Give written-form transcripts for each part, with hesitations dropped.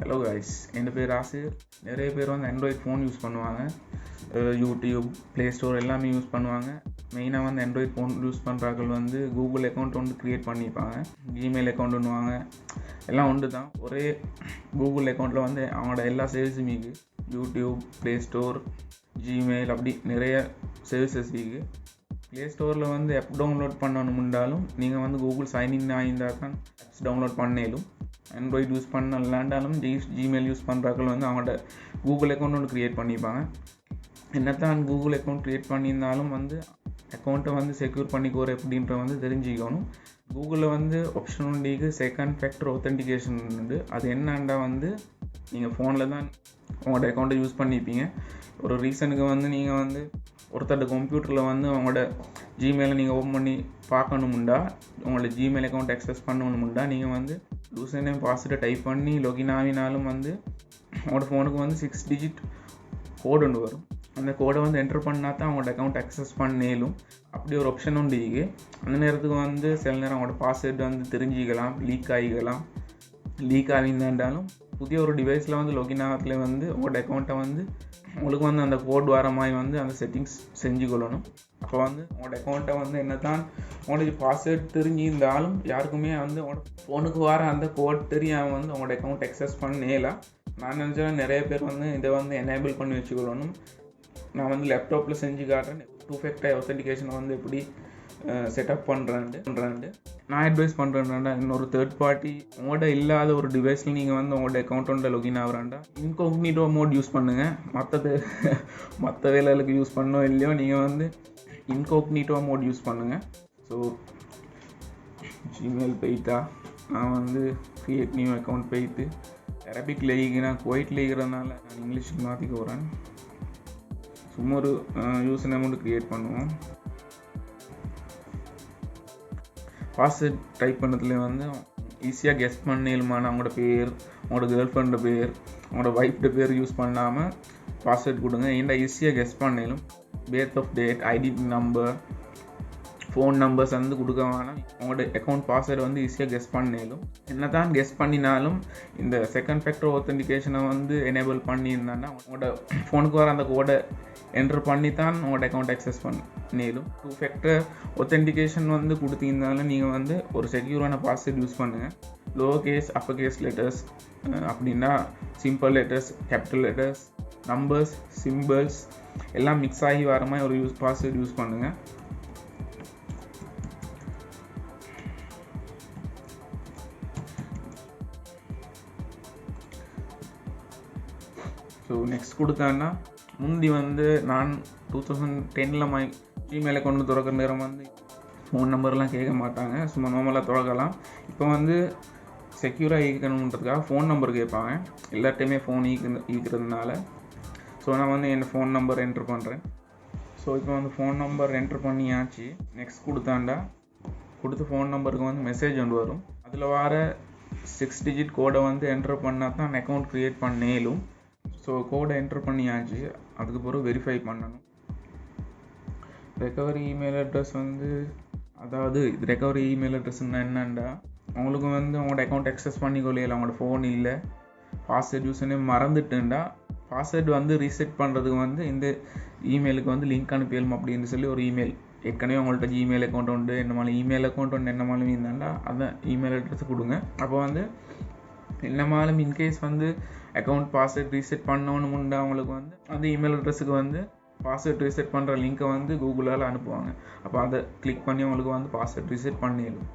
Hello guys, என் பேர் ஆசிர். நிறைய பேர் வந்து ஆண்ட்ராய்ட் ஃபோன் யூஸ் பண்ணுவாங்க. யூடியூப், ப்ளே ஸ்டோர் எல்லாமே யூஸ் பண்ணுவாங்க. மெயினாக வந்து ஆண்ட்ராய்ட் ஃபோன் யூஸ் பண்ணுறாக்கள் வந்து கூகுள் அக்கௌண்ட் ஒன்று க்ரியேட் பண்ணியிருப்பாங்க. ஜிமெயில் அக்கௌண்ட் ஒன்றுவாங்க, எல்லாம் ஒன்று தான். ஒரே கூகுள் அக்கௌண்ட்டில் வந்து அவங்களோட எல்லா சர்வீஸும் இருக்குது. யூடியூப், ப்ளே ஸ்டோர், ஜிமெயில், அப்படி நிறைய சர்வீசஸ் இருக்குது. ப்ளே ஸ்டோரில் வந்து ஆப் டவுன்லோட் பண்ணணும்னாலும் நீங்கள் வந்து கூகுள் சைன்இன் ஆகியிருந்தால் தான் ஆப்ஸ் டவுன்லோட் பண்ணலும். ஆண்ட்ராய்டு யூஸ் பண்ணலாண்டாலும் ஜிமெயில் யூஸ் பண்ணுறாக்கள் வந்து அவங்களோட கூகுள் அக்கௌண்ட் ஒன்று க்ரியேட் பண்ணிப்பாங்க. என்னத்தான் கூகுள் அக்கௌண்ட் க்ரியேட் பண்ணியிருந்தாலும் வந்து அக்கௌண்ட்டை வந்து செக்யூர் பண்ணிக்கோர் எப்படின்ற வந்து தெரிஞ்சுக்கணும். கூகுளில் வந்து ஆப்ஷன் ஒன்றிக்கு செகண்ட் ஃபேக்டர் ஆத்தென்டிகேஷன் உண்டு. அது என்னண்டா வந்து நீங்கள் ஃபோனில் தான் உங்களோட அக்கௌண்ட்டை யூஸ் பண்ணியிருப்பீங்க. ஒரு ரீசனுக்கு வந்து நீங்கள் வந்து ஒருத்தர் கம்ப்யூட்டரில் வந்து அவங்களோட ஜிமெயிலை நீங்கள் ஓப்பன் பண்ணி பார்க்கணுமுண்டா, உங்களோட ஜிமெயில் அக்கௌண்ட் அக்சஸ் பண்ணணுமுண்டா, நீங்கள் வந்து யூசர் நேம் பாஸ்வேர்டை டைப் பண்ணி லொகின் ஆகினாலும் வந்து உங்களோட ஃபோனுக்கு வந்து 6 டிஜிட் கோடு ஒன்று வரும். அந்த கோடை வந்து என்டர் பண்ணால் தான் அவங்களோட அக்கௌண்ட் அக்சஸ் பண்ணேலும். அப்படி ஒரு ஆப்ஷன் உண்டு. அந்த நேரத்துக்கு வந்து சில நேரம் அவங்களோட பாஸ்வேர்டு வந்து தெரிஞ்சிக்கலாம், லீக் ஆகிக்கலாம். லீக் ஆகியிருந்தாலும் புதிய ஒரு டிவைஸில் வந்து லொகின் ஆகத்துல வந்து உங்களோட அக்கௌண்ட்டை வந்து உங்களுக்கு வந்து அந்த கோட் வர மாதிரி வந்து அந்த செட்டிங்ஸ் செஞ்சு கொள்ளணும். அப்போ வந்து உங்களோட அக்கௌண்ட்டை வந்து என்ன தான் உங்களுக்கு பாஸ்வேர்ட் தெரிஞ்சிருந்தாலும் யாருக்குமே வந்து உங்களோட ஃபோனுக்கு வர அந்த கோட் தெரியாமல் வந்து உங்களோட அக்கௌண்ட் அக்சஸ் பண்ணலாம். நான் நினச்சேன் நிறைய பேர் வந்து இதை வந்து எனேபிள் பண்ணி வச்சுக்கொள்ளணும். நான் வந்து லேப்டாப்பில் செஞ்சு காட்டுறேன் 2 ஃபேக்டர் ஆத்தென்டிகேஷனை வந்து எப்படி செட்டப் பண்ணுறேன்ட்டு நான் அட்வைஸ் பண்ணுறேன்டா. இன்னொரு தேர்ட் பார்ட்டி உங்களோட இல்லாத ஒரு டிவைஸில் நீங்கள் வந்து உங்களோட அக்கௌண்ட்டோட லொகின் ஆகிறாண்டா இன்கோக்னிட்டோ மோட் யூஸ் பண்ணுங்கள். மற்ற வேலைகளுக்கு யூஸ் பண்ணோ இல்லையோ நீங்கள் வந்து இன்கோக்னிட்டோ மோட் யூஸ் பண்ணுங்கள். ஸோ ஜிமெயில் போயிட்டா நான் வந்து க்ரியேட் நியூ அக்கௌண்ட் போயிட்டு அரபிக்கில் நான் குவைட்டில் இருக்கிறதுனால நான் இங்கிலீஷுக்கு மாற்றிக்க போகிறேன். சும்மா ஒரு யூசர் நேம் ஒன்று க்ரியேட் பண்ணுவோம். பாஸ்வேர்ட் டைப் பண்ணதுல வந்து ஈஸியாக கெஸ் பண்ணலுமான அவங்களோட பேர், அவங்களோட கேர்ள் ஃப்ரெண்டோட பேர், அவங்களோட ஒய்ஃப்ட பேர் யூஸ் பண்ணாமல் பாஸ்வேர்ட் கொடுங்க. ஏன்டா ஈஸியாக கெஸ் பண்ணலும். Birth of date, ID number, phone numbers வந்து கொடுக்க வேணாம். உங்களோட அக்கௌண்ட் பாஸ்வேர்டு வந்து ஈஸியாக கெஸ் பண்ணலும். என்ன தான் கெஸ் பண்ணினாலும் இந்த செகண்ட் ஃபேக்டர் ஆத்தென்டிகேஷனை வந்து எனேபிள் பண்ணியிருந்தாங்கன்னா உங்களோட ஃபோனுக்கு வர அந்த கோடை என்ட்ரு பண்ணி தான் உங்களோட அக்கௌண்ட் அக்சஸ் பண்ணலும். 2 ஃபேக்டர் ஆத்தென்டிகேஷன் வந்து கொடுத்தீங்கனாலும் நீங்கள் வந்து ஒரு செக்யூரான பாஸ்வேர்டு யூஸ் பண்ணுங்கள். Lower case, upper case letters, அப்படின்னா simple letters, capital letters, numbers, symbols எல்லாம் மிக்ஸ் ஆகி வர மாதிரி ஒரு பாஸ்வேர்டு யூஸ் பண்ணுங்கள். ஸோ நெக்ஸ்ட் கொடுத்தான்னா முந்தி வந்து நான் 2010 ஜிமெயில் அக்கௌண்ட் திறக்கிற நேரம் வந்து ஃபோன் நம்பர்லாம் கேட்க மாட்டாங்க, சும்மா நார்மலாக திறக்கலாம். இப்போ வந்து செக்யூராக ஈக்கணுன்றதுக்காக ஃபோன் நம்பர் கேட்பாங்க. எல்லாத்தையுமே ஃபோன் ஈக்கிறதுனால ஸோ நான் வந்து என் ஃபோன் நம்பர் என்ட்ரு பண்ணுறேன். ஸோ இப்போ வந்து ஃபோன் நம்பர் என்ட்ரு பண்ணியாச்சு. நெக்ஸ்ட் கொடுத்த ஃபோன் நம்பருக்கு வந்து மெசேஜ் ஒன்று வரும். அதில் வர 6 டிஜிட் கோடை வந்து என்ட்ரு பண்ணால் தான் அக்கௌண்ட் க்ரியேட் பண்ணேலும். ஸோ கோடை என்ட்ரு பண்ணியாச்சு. அதுக்கு பிறகு வெரிஃபை பண்ணணும். ரெக்கவரி இமெயில் அட்ரஸ் வந்து, அதாவது இது ரெக்கவரி இமெயில் அட்ரஸ்ன்னா என்னண்டா, அவங்களுக்கு வந்து அவங்களோட அக்கௌண்ட் அக்சஸ் பண்ணிக்கொள்ளையில அவங்களோட ஃபோன் இல்லை, பாஸ்வேர்ட் யூஸ் மறந்துட்டுண்டா பாஸ்வேர்டு வந்து ரீசெட் பண்ணுறதுக்கு வந்து இந்த இமெயிலுக்கு வந்து லிங்க் அனுப்பிடலாம் அப்படின்னு சொல்லி ஒரு இமெயில். ஏற்கனவே அவங்கள்ட்ட ஜிமெயில் அக்கௌண்ட் உண்டு, என்ன மாதிரி இமெயில் அக்கௌண்ட் ஒன்று என்ன மாதிரி இருந்தாண்டா அந்த இமெயில் அட்ரஸ் கொடுங்க. அப்போ வந்து என்னமாலும் இன்கேஸ் வந்து அக்கௌண்ட் பாஸ்வேர்ட் ரீசெட் பண்ணணும்னு அவங்களுக்கு வந்து அந்த இமெயில் அட்ரஸுக்கு வந்து பாஸ்வேர்ட் ரீசெட் பண்ணுற லிங்க்கை வந்து கூகுளால் அனுப்புவாங்க. அப்போ அதை கிளிக் பண்ணி அவங்களுக்கு வந்து பாஸ்வேர்ட் ரீசெட் பண்ணிடலாம்.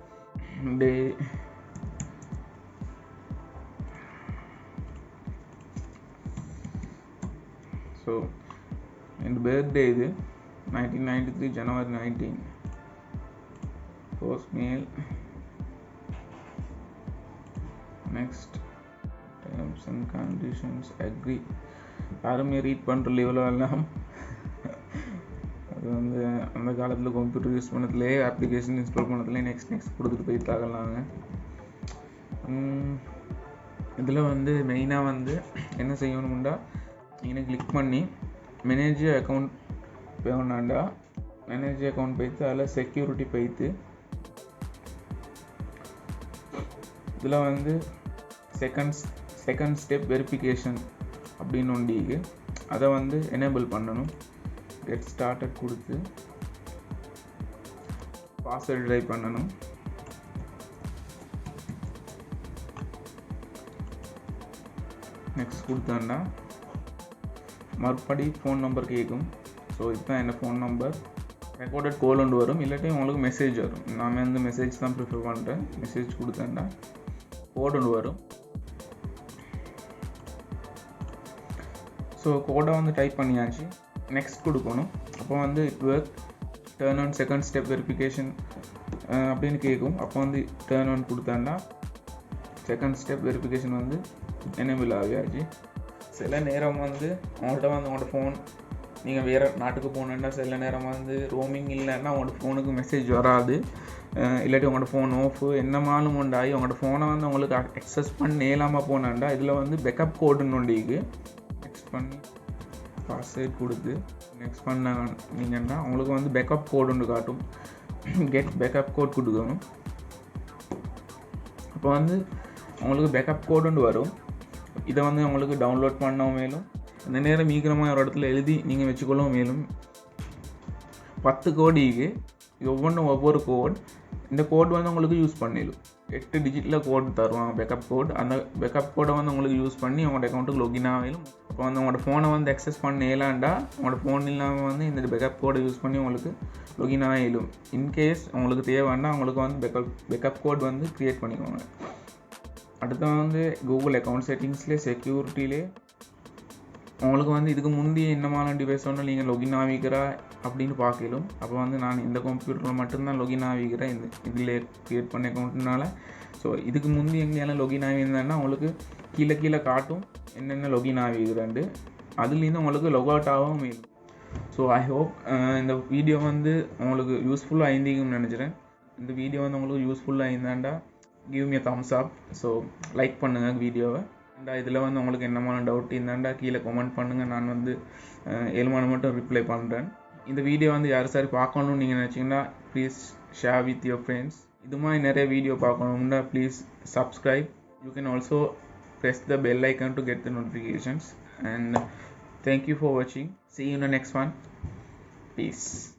ஸோ என் பர்த்டே இது 1993 January 19. போஸ்ட் மெயில். Next terms and conditions agree. யாருமே ரீட் பண்ணுற லெவலில் எல்லாம் அது வந்து அந்த காலத்தில் கம்ப்யூட்டர் யூஸ் பண்ணதுலேயே, அப்ளிகேஷன் இன்ஸ்டால் பண்ணதுலேயே நெக்ஸ்ட் கொடுத்துட்டு போயிட்டாங்களாங்க. இதில் வந்து மெயினாக வந்து என்ன செய்யணும்டா, நீங்கள் கிளிக் பண்ணி மேனேஜர் அக்கௌண்ட் போனாண்டா மேனேஜர் அக்கௌண்ட் போய்த்து அதில் செக்யூரிட்டி போய்த்து இதில் வந்து செகண்ட் ஸ்டெப் வெரிஃபிகேஷன் அப்படின்னு ஒன்று அதை வந்து எனேபிள் பண்ணணும். கெட் ஸ்டார்டட் கொடுத்து பாஸ்வேர்டு டைப் பண்ணணும். நெக்ஸ்ட் கொடுத்தாண்டா மறுபடி ஃபோன் நம்பர் கேட்கும். ஸோ இதுதான் என்ன ஃபோன் நம்பர். ரெக்கார்டட் கோல் ஒன்று வரும், இல்லாட்டி உங்களுக்கு மெசேஜ் வரும். நான் வந்து மெசேஜ் தான் ப்ரிஃபர் பண்ணுறேன். மெசேஜ் கொடுத்தேன்டா கோட் ஒன்று வரும். ஸோ கோடை வந்து டைப் பண்ணியாச்சு. நெக்ஸ்ட் கொடுக்கணும். அப்போ வந்து it work turn on second step verification அப்படின்னு கேட்கும். அப்போ வந்து டர்ன் ஆன் கொடுத்தாண்டா செகண்ட் ஸ்டெப் வெரிஃபிகேஷன் வந்து எனேபிள் ஆகியாச்சு. சில நேரம் வந்து அவங்கள்ட்ட வந்து உங்களோட ஃபோன் நீங்கள் வேறு நாட்டுக்கு போனேன்னா சில நேரம் வந்து ரோமிங் இல்லைன்னா உங்களோட ஃபோனுக்கு மெசேஜ் வராது, இல்லாட்டி உங்களோட ஃபோன் ஆஃபு என்னமாலும் உண்டாகி உங்களோட ஃபோனை வந்து உங்களுக்கு அக்சஸ் பண்ணி இல்லாமல் போனாண்டா இதில் வந்து பேக்கப் கோடுன்னு ஒண்டிக்கு நெக்ஸ்ட் பண்ணி பாஸ்வேர்ட் கொடுத்து நெக்ஸ்ட் பண்ணீங்கன்னா உங்களுக்கு வந்து பேக்கப் கோடு ஒன்று காட்டும். கெட் பேக்கப் கோட் கொடுக்கணும். அப்போ வந்து உங்களுக்கு பேக்கப் கோடு ஒன்று வரும். இதை வந்து உங்களுக்கு டவுன்லோட் பண்ணவும் மேலும் அந்த நேரம் சீக்கிரமாக ஒரு இடத்துல எழுதி நீங்கள் வச்சுக்கொள்ளவும் மேலும் 10 கோடு இது ஒவ்வொன்றும் ஒவ்வொரு கோட். இந்த கோட் வந்து உங்களுக்கு யூஸ் பண்ணிடும். 8 டிஜிட்டில் கோட் தருவாங்க பேக்கப் கோட். அந்த பேக்கப் கோடை வந்து உங்களுக்கு யூஸ் பண்ணி உங்களோட அக்கௌண்ட்டுக்கு லொகின் ஆகிடும். அப்போ வந்து உங்களோட ஃபோனை வந்து அக்சஸ் பண்ணலாண்டா உங்களோட ஃபோன் இல்லாமல் வந்து இந்த பேக்கப் கோடை யூஸ் பண்ணி உங்களுக்கு லொகின் ஆகிடும். இன்கேஸ் உங்களுக்கு தேவைன்னா உங்களுக்கு வந்து பேக்கப் கோட் வந்து க்ரியேட் பண்ணிக்கோங்க. அடுத்து வந்து கூகுள் அக்கௌண்ட் செட்டிங்ஸ்லேயே செக்யூரிட்டிலே உங்களுக்கு வந்து இதுக்கு முந்தைய என்ன மாதிரி டிவைஸ் ஒன்று நீங்கள் லொகின் ஆகிக்கிறா அப்படின்னு பார்க்கலாம். அப்போ வந்து நான் இந்த கம்ப்யூட்டரில் மட்டும்தான் லொகின் ஆகிக்கிறேன் இந்த இதில் க்ரியேட் பண்ண அக்கௌண்ட்னால. ஸோ இதுக்கு முந்தி எங்கேயாலும் லொகின் ஆகியிருந்தேன்னா உங்களுக்கு கீழே காட்டும் என்னென்ன லொகின் ஆகிக்கிறேன்ட்டு. அதுலேருந்து உங்களுக்கு லொக் அவுட் ஆகவும் இருக்கும். ஸோ ஐ ஹோப் இந்த வீடியோ வந்து உங்களுக்கு யூஸ்ஃபுல்லாக ஆயிருந்தீங்கன்னு நினச்சிக்கிறேன். இந்த வீடியோ வந்து உங்களுக்கு யூஸ்ஃபுல்லாக இருந்தாண்டா give me thumbs up. So like பண்ணுங்கள் வீடியோவை. இதில் வந்து உங்களுக்கு என்னமான டவுட் இருந்தாண்டா கீழே கமெண்ட் பண்ணுங்கள். நான் வந்து 7 மணி மட்டும் ரிப்ளை பண்ணுறேன். இந்த வீடியோ வந்து யார் சார் பார்க்கணும்னு நீங்கள் நினச்சிங்கன்னா please share with your friends. இது மாதிரி நிறைய வீடியோ பார்க்கணும்னா please subscribe. You can also press the bell icon to get the notifications. And thank you for watching. See you in the next one. Peace.